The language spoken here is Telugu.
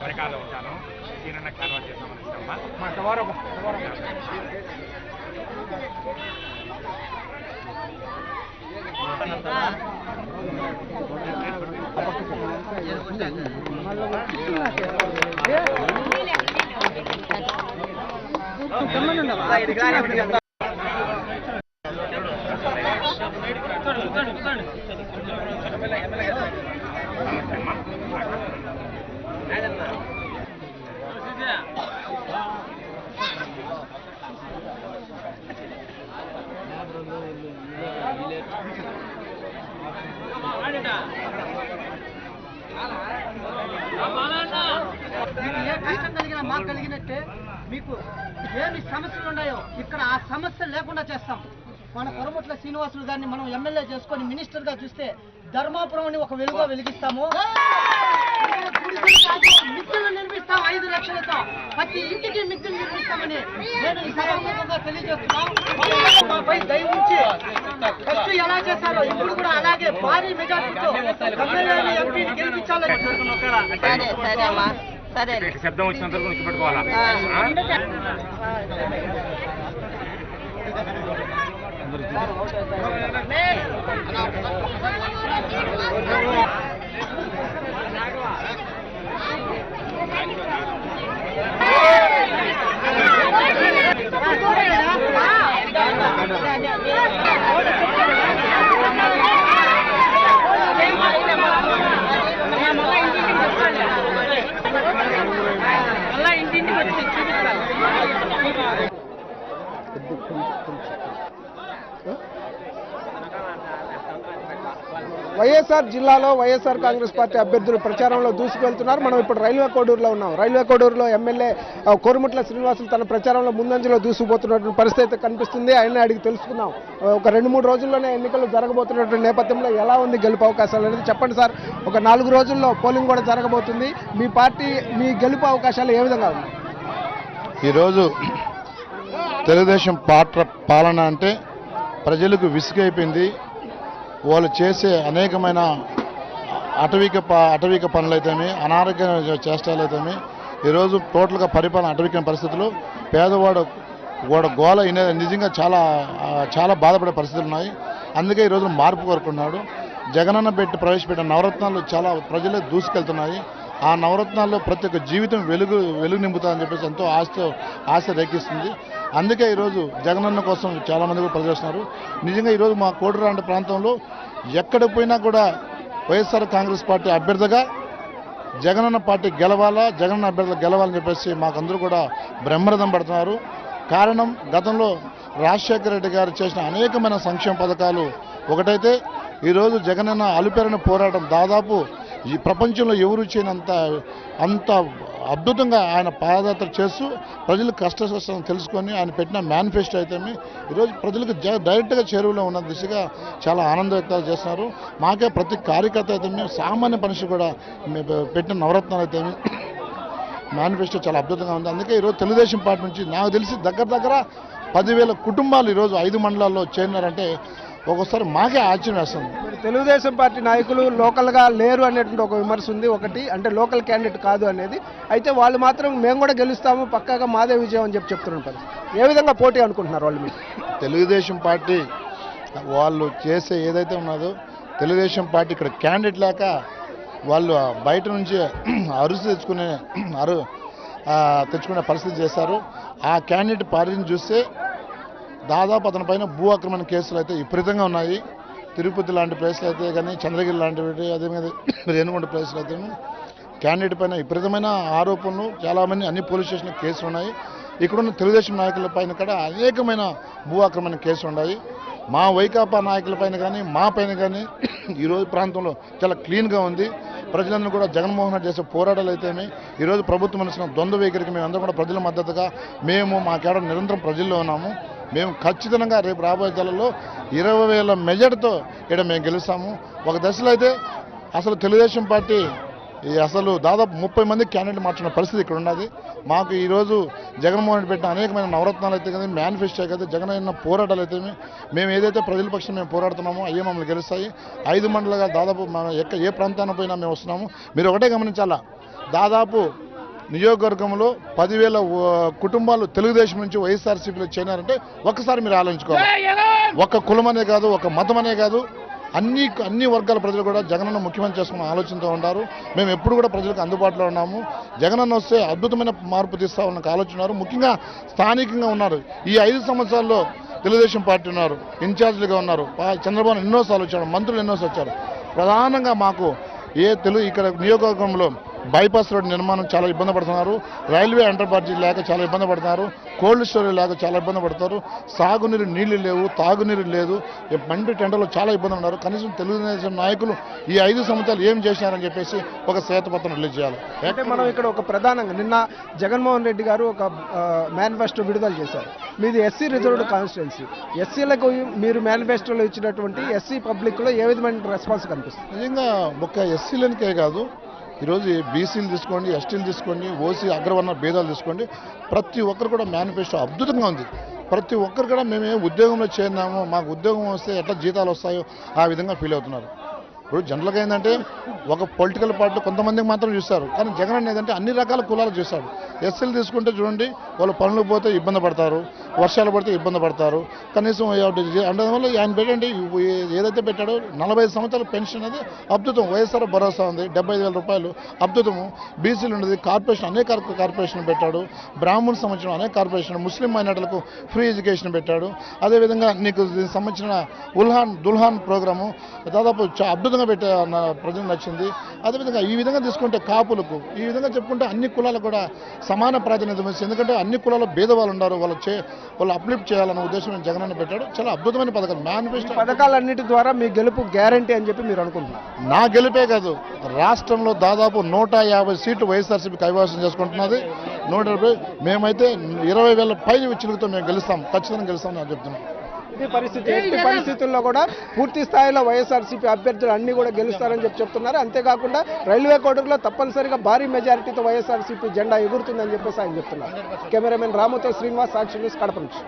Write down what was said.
వెనకాల ఉంటాను ఈయన కన్వర్ట్ చేస్తామని ఇస్తామా కష్టం కలిగినా మాకు కలిగినట్టే మీకు ఏమి సమస్యలు ఉన్నాయో ఇక్కడ ఆ సమస్యలు లేకుండా చేస్తాం. మన కొరమట్ల శ్రీనివాసులు గారిని మనం ఎమ్మెల్యే చేసుకొని మినిస్టర్ గా చూస్తే ధర్మాపురం అని ఒక వెలుగుగా వెలిగిస్తాము. మిత్రులు నిర్మిస్తాం 5 లక్షలతో, ప్రతి ఇంటికి మిత్రులు నిర్మిస్తామని నేను ఈ సభాముఖంగా తెలియజేస్తున్నాను. మాపై దయ ఉంచి ఫస్ట్ ఎలా చేశారో ఇప్పుడు కూడా అలాగే భారీ మెజార్టీతో ఎమ్మెల్యేని ఎంపీని గెలిపించాలని శబ్దం వచ్చినంత వరకు పెట్టుకోవాలా. వైఎస్ఆర్ జిల్లాలో వైఎస్ఆర్ కాంగ్రెస్ పార్టీ అభ్యర్థులు ప్రచారంలో దూసుకువెళ్తున్నారు. మనం ఇప్పుడు రైల్వే కోడూరులో ఉన్నాం. రైల్వే కోడూరులో ఎమ్మెల్యే కోరుముట్ల శ్రీనివాసులు తన ప్రచారంలో ముందంజలో దూసుకుపోతున్నటువంటి పరిస్థితి కనిపిస్తుంది. ఆయన అడిగి తెలుసుకుందాం. ఒక 2-3 రోజుల్లోనే ఎన్నికలు జరగబోతున్నటువంటి నేపథ్యంలో ఎలా ఉంది గెలుపు అవకాశాలు అనేది చెప్పండి సార్. ఒక 4 రోజుల్లో పోలింగ్ కూడా జరగబోతుంది. మీ పార్టీ మీ గెలుపు అవకాశాలు ఏ విధంగా ఉన్నాయి? ఈరోజు తెలుగుదేశం పాలన అంటే ప్రజలకు విసుగైపోయింది. వాళ్ళు చేసే అనేకమైన అటవిక పనులైతేమి, అనారోగ్య చేష్టాలైతేమి, ఈరోజు టోటల్గా పరిపాలన అటవిక పరిస్థితులు, పేదవాడు గోల నిజంగా చాలా బాధపడే పరిస్థితులు ఉన్నాయి. అందుకే ఈరోజు మార్పు కోరుకున్నాడు. జగనన్న ప్రవేశపెట్టిన నవరత్నాలు చాలా ప్రజలే దూసుకెళ్తున్నాయి. ఆ నవరత్నాల్లో ప్రతి ఒక్క జీవితం వెలుగు నింపుతారని చెప్పేసి ఎంతో ఆశ రేకిస్తుంది. అందుకే ఈరోజు జగనన్న కోసం చాలామంది కూడా ప్రజలు. నిజంగా ఈరోజు మా కోడూరు లాంటి ప్రాంతంలో ఎక్కడ పోయినా కూడా వైఎస్ఆర్ కాంగ్రెస్ పార్టీ అభ్యర్థిగా జగనన్న పార్టీ గెలవాలా, జగనన్న అభ్యర్థులు గెలవాలని చెప్పేసి మాకందరూ కూడా బ్రహ్మరథం పడుతున్నారు. కారణం అంతకుముందు రాజశేఖర రెడ్డి గారు చేసిన అనేకమైన సంక్షేమ పథకాలు ఒకటైతే ఈరోజు జగనన్న అలుపెరని పోరాటం దాదాపు ఈ ప్రపంచంలో ఎవరు చేయనంత అద్భుతంగా ఆయన పాదయాత్ర చేస్తూ ప్రజలు కష్టాలను తెలుసుకొని ఆయన పెట్టిన మేనిఫెస్టో అయితే ఈరోజు ప్రజలకు డైరెక్ట్గా చేరువలో ఉన్న దిశగా చాలా ఆనంద వ్యక్తాలు చేస్తున్నారు. మాకే ప్రతి కార్యకర్త అయితే సామాన్య మనిషి కూడా పెట్టిన నవరత్నాలు అయితే మేనిఫెస్టో చాలా అద్భుతంగా ఉంది. అందుకే ఈరోజు తెలుగుదేశం పార్టీ నుంచి నాకు తెలిసి దగ్గర 10,000 కుటుంబాలు ఈరోజు 5 మండలాల్లో చేరినారంటే ఒక్కోసారి మాకే ఆశ్చర్యం వేస్తుంది. తెలుగుదేశం పార్టీ నాయకులు లోకల్గా లేరు అనేటువంటి ఒక విమర్శ ఉంది. ఒకటి అంటే లోకల్ క్యాండిడేట్ కాదు అనేది. అయితే వాళ్ళు మాత్రం మేము కూడా గెలుస్తాము, పక్కాగా మాదే విజయం అని చెప్తున్నారు. ఏ విధంగా పోటీ అనుకుంటున్నారు వాళ్ళు? మీరు తెలుగుదేశం పార్టీ వాళ్ళు చేసే ఏదైతే ఉన్నదో తెలుగుదేశం పార్టీ ఇక్కడ క్యాండిడేట్ లేక వాళ్ళు బయట నుంచి అరుసు తెచ్చుకునే పరిస్థితి చేశారు. ఆ క్యాండిడేట్ పార్టీని చూస్తే దాదాపు అతని పైన భూ ఆక్రమణ కేసులు అయితే విపరీతంగా ఉన్నాయి. తిరుపతి లాంటి ప్లేస్లు అయితే కానీ, చంద్రగిరి లాంటివి, అదేవిధంగా రేణుగుంట ప్లేస్లు అయితే క్యాండిడేట్ పైన విపరీతమైన ఆరోపణలు, చాలామంది అన్ని పోలీస్ స్టేషన్ కేసులు ఉన్నాయి. ఇక్కడున్న తెలుగుదేశం నాయకుల పైన కూడా అనేకమైన భూ ఆక్రమణ కేసులు ఉన్నాయి. మా వైకాపా నాయకుల పైన కానీ, మా పైన కానీ ఈరోజు ప్రాంతంలో చాలా క్లీన్గా ఉంది. ప్రజలందరూ కూడా జగన్మోహన్ రెడ్డి చేసే పోరాటాలు అయితేనే ఈరోజు ప్రభుత్వం ఇచ్చిన ద్వంద్వ వైఖరికి మేమందరం కూడా ప్రజల మద్దతుగా మా కేడర్ నిరంతరం ప్రజల్లో ఉన్నాము. మేము ఖచ్చితంగా రేపు రాబోయే నెలల్లో 20,000 మెజార్టీతో ఇక్కడ మేము గెలుస్తాము. ఒక దశలో అయితే అసలు తెలుగుదేశం పార్టీ అసలు దాదాపు 30 మంది క్యాండిడేట్ మార్చిన పరిస్థితి ఇక్కడ ఉన్నది. మాకు ఈరోజు జగన్మోహన్ రెడ్డి పెట్టిన అనేకమైన నవరత్నాలు అయితే కదా, మేనిఫెస్టో అయితే జగన్ అయిన పోరాటాలు అయితే మేము ఏదైతే ప్రజల పక్షం మేము పోరాడుతున్నామో అయ్యే మమ్మల్ని గెలుస్తాయి. 5 మండలాలుగా దాదాపు మనం ఏ ప్రాంతాన్ని పోయినా మేము వస్తున్నాము. మీరు ఒకటే గమనించాలా, దాదాపు నియోజకవర్గంలో 10,000 కుటుంబాలు తెలుగుదేశం నుంచి వైఎస్ఆర్సీపీలో చేరారంటే ఒక్కసారి మీరు ఆలోచించుకోవాలి. ఒక కులం అనే కాదు, ఒక మతం అనే కాదు, అన్ని వర్గాల ప్రజలు కూడా జగనన్న ముఖ్యమంత్రి చేసుకున్న ఆలోచనతో ఉంటారు. మేము ఎప్పుడు కూడా ప్రజలకు అందుబాటులో ఉన్నాము. జగనన్న వస్తే అద్భుతమైన మార్పు తీస్తామన్న ఆలోచన. ముఖ్యంగా స్థానికంగా ఉన్నారు. ఈ 5 సంవత్సరాల్లో తెలుగుదేశం పార్టీ ఉన్నారు, ఇన్ఛార్జీలుగా ఉన్నారు. చంద్రబాబు ఎన్నోసార్లు వచ్చారు, మంత్రులు ఎన్నోసార్లు వచ్చారు. ప్రధానంగా మాకు ఇక్కడ నియోజకవర్గంలో బైపాస్ రోడ్ నిర్మాణం చాలా ఇబ్బంది పడుతున్నారు. రైల్వే అండర్బ్రిడ్జ్ లేక చాలా ఇబ్బంది పడుతున్నారు. కోల్డ్ స్టోరేజ్ లేక చాలా ఇబ్బంది పడతారు. సాగునీరు నీళ్లు లేవు, తాగునీరు లేదు. మండు టెండర్లో చాలా ఇబ్బంది ఉన్నారు. కనీసం తెలుగుదేశం నాయకులు ఈ 5 సంవత్సరాలు ఏం చేశారని చెప్పేసి ఒక శ్వేతపత్రం రిలీజ్ చేయాలి. అంటే మనం ఇక్కడ ఒక ప్రధానంగా నిన్న జగన్మోహన్ రెడ్డి గారు ఒక మేనిఫెస్టో విడుదల చేశారు. మీది ఎస్సీ రిజర్వ్డ్ కాన్స్టిట్యున్సీ. ఎస్సీలకు మీరు మేనిఫెస్టోలో ఇచ్చినటువంటి ఎస్సీ పబ్లిక్లో ఏ విధమైన రెస్పాన్స్ కనిపిస్తుంది? నిజంగా ఒక ఎస్సీలకే కాదు, ఈరోజు బీసీలు తీసుకోండి, ఎస్టీలు తీసుకోండి, ఓసీ అగ్రవర్ణ భేదాలు తీసుకోండి, ప్రతి ఒక్కరు కూడా మేనిఫెస్టో అద్భుతంగా ఉంది. ప్రతి ఒక్కరు కూడా మేమే ఉద్యోగంలో చేరినాము, మాకు ఉద్యోగం వస్తే ఎట్లా జీతాలు వస్తాయో ఆ విధంగా ఫీల్ అవుతున్నారు. ఇప్పుడు జనరల్గా ఏంటంటే ఒక పొలిటికల్ పార్టీలో కొంతమందికి మాత్రం చూస్తారు, కానీ జగన్ అనేది ఏంటంటే అన్ని రకాల కులాలు చూస్తాడు. ఎస్సీలు తీసుకుంటే చూడండి, వాళ్ళు పనులు పోతే ఇబ్బంది పడతారు, వర్షాలు పడితే ఇబ్బంది పడతారు. కనీసం అందువల్ల ఆయన పెట్టండి ఏదైతే పెట్టాడో 45 సంవత్సరాల పెన్షన్ అనేది అద్భుతం. వైఎస్ఆర్ భరోసా ఉంది, 75,000 రూపాయలు అద్భుతము. బీసీలు ఉండేది కార్పొరేషన్, అనేక కార్పొరేషన్ పెట్టాడు. బ్రాహ్మణ సంబంధించిన అనేక కార్పొరేషన్, ముస్లిం మైనార్టీలకు ఫ్రీ ఎడ్యుకేషన్ పెట్టాడు. అదేవిధంగా నీకు దీనికి సంబంధించిన దుల్హాన్ ప్రోగ్రాము దాదాపు అద్భుతంగా పెట్టే ప్రజలకు నచ్చింది. అదేవిధంగా ఈ విధంగా తీసుకుంటే కాపులకు, ఈ విధంగా చెప్పుకుంటే అన్ని కులాలకు కూడా సమాన ప్రాధాన్యత ఇస్తుంది. ఎందుకంటే అన్ని కులాల్లో భేదవాళ్ళు ఉన్నారు, వాళ్ళు అప్లిఫ్ట్ చేయాలన్న ఉద్దేశం జగనన్న పెట్టాడు. చాలా అద్భుతమైన పథకం. మేనిఫెస్టో పథకాలన్నిటి ద్వారా మీ గెలుపు గ్యారంటీ అని చెప్పి మీరు అనుకుంటున్నారు? నా గెలుపే కాదు, రాష్ట్రంలో దాదాపు 150 సీట్లు వైఎస్ఆర్సీపీ కైవసం చేసుకుంటున్నది. 150 మేమైతే 20,000 పై చిలుగుతో మేము గెలుస్తాం, ఖచ్చితంగా గెలుస్తాం అని చెప్తున్నాం. ఈ పరిస్థితుల్లో కూడా పూర్తి స్థాయిలో వైఎస్ఆర్సీపీ అభ్యర్థులు అన్ని కూడా గెలుస్తారని చెప్తున్నారు. అంతేకాకుండా రైల్వే కోడూరులో తప్పనిసరిగా భారీ మెజారిటీతో వైఎస్ఆర్సీపీ జెండా ఎగురుతుందని చెప్పేసి ఆయన చెప్తున్నారు. కెమెరామెన్ రాముతో శ్రీనివాస్, సాక్షి న్యూస్, కడప నుంచి.